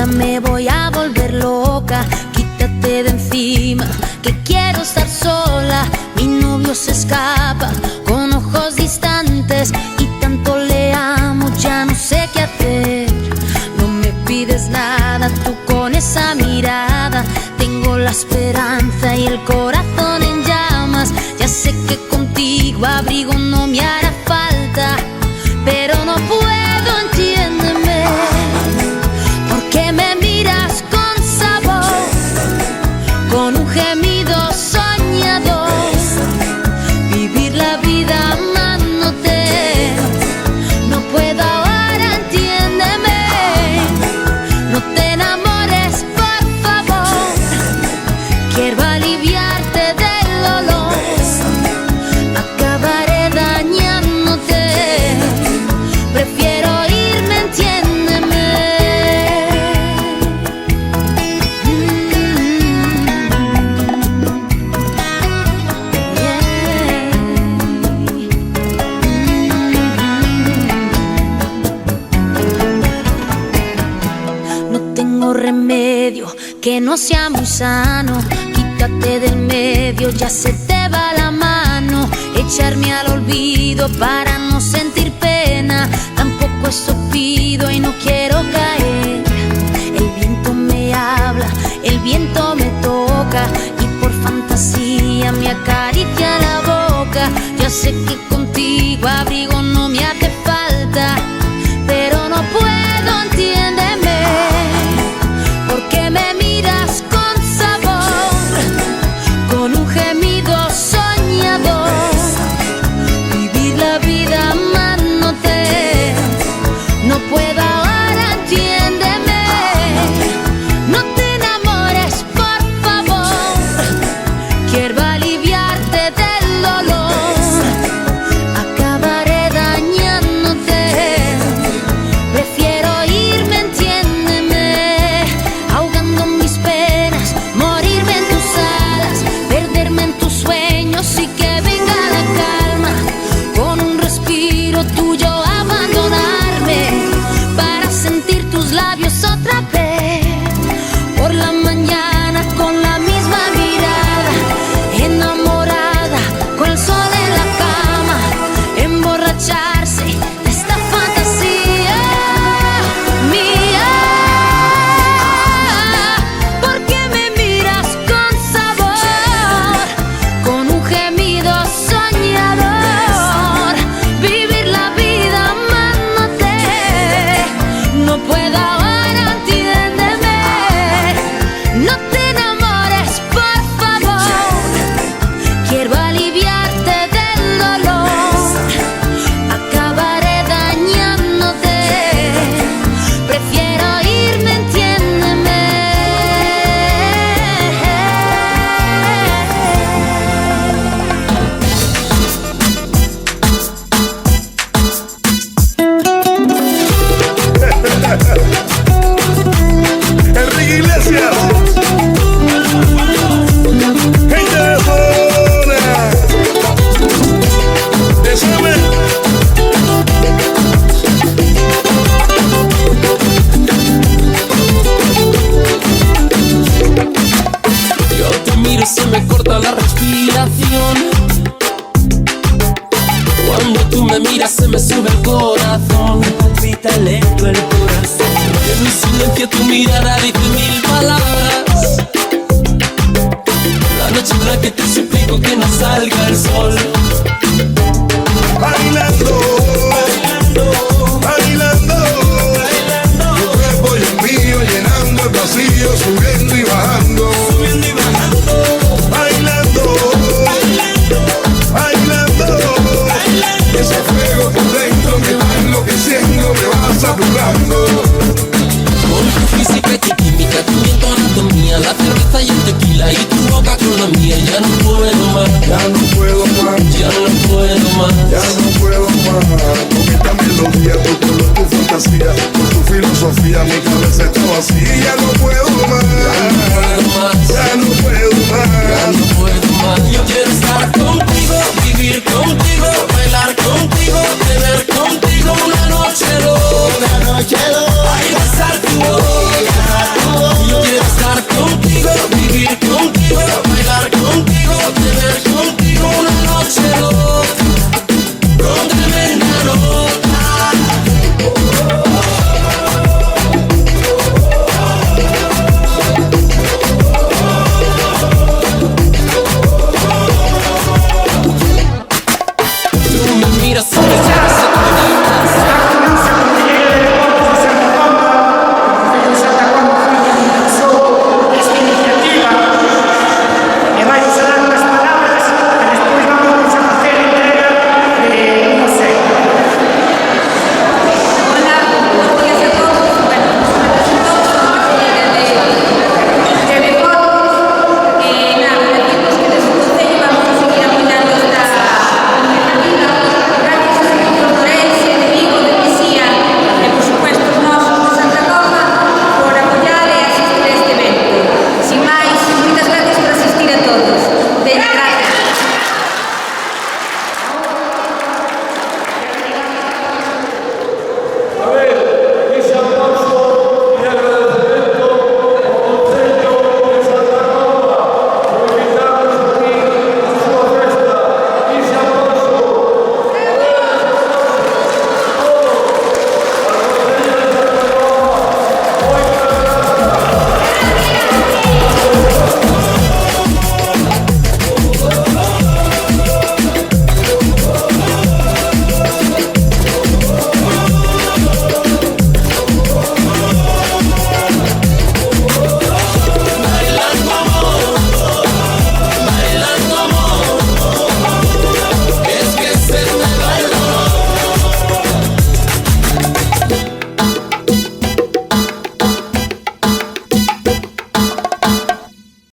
sola me voy a volver loca. Quítate de encima, que quiero estar sola. Mi novio se escapa con ojos distantes y tanto le amo, ya no sé qué hacer. No me pides nada, tú con esa mirada. Tengo la esperanza y el corazón en llamas. Ya sé que contigo abrigo no me hará falta, pero no puedo, entiéndeme. ¿Por qué me miras con sabor, con un gemido soñador? Vivir la vida amándote, no puedo ahora, entiéndeme. No te enamores, por favor. Quiero aliviarte del dolor, acabaré dañándote. Prefiero irme, entiéndeme. No tengo remedio que no sea muy sano. Quítate del medio, ya se te va la mano. Echarme al olvido para no sentir pena, tampoco eso pido y no quiero caer. El viento me habla, el viento me toca y por fantasía me acaricia la boca. Ya sé que contigo abrigo no me hace falta, pero no puedo, entiéndeme. ¿Por qué me miras con sabor, con un gemido soñador? Vivir la vida amándote, no puedo ahora, entiéndeme. No te enamores, por favor. Quiero aliviarte del dolor, acabaré dañándote. Prefiero irme, entiéndeme. Ahogando mis penas, morirme en tus alas, perderme en tus sueños y que venga la calma. Con un respiro tuyo abandonarme para sentir tus labios otra vez. Por la mañana con la misma mirada, enamorada con el sol en la cama. Emborracharse de esta fantasía mía. ¿Por qué me miras con sabor, con un gemido soñador? Vivir la vida amándote, no puedo ahora, entiéndeme. No te enamores, por favor. Quiero aliviarte del dolor, acabaré dañándote. Prefiero irme, entiéndeme. Enrique Iglesias, gente de zona, Desame. Yo te miro y se me corta la respiración. Cuando tú me miras se me sube el corazón. Palpita lento el corazón. En mi silencio tu mirada dice mil palabras. La noche en la que te suplico que no salga el sol. Bailando, bailando, bailando. Tu cuerpo y el mío llenando el vacío, subiendo y bajando. Bailando, bailando, ese fuego por dentro me va enloqueciendo, me va saturando. Con tu física y tu química, tu viento, anatomía, la cerveza y el tequila y tu boca con la mía. Ya no puedo más, Ya no puedo más, ya no puedo más. ya no puedo más. Con esta melodía, tu color, tu fantasía, con tu filosofía, mi cabeza está vacía. Ya no puedo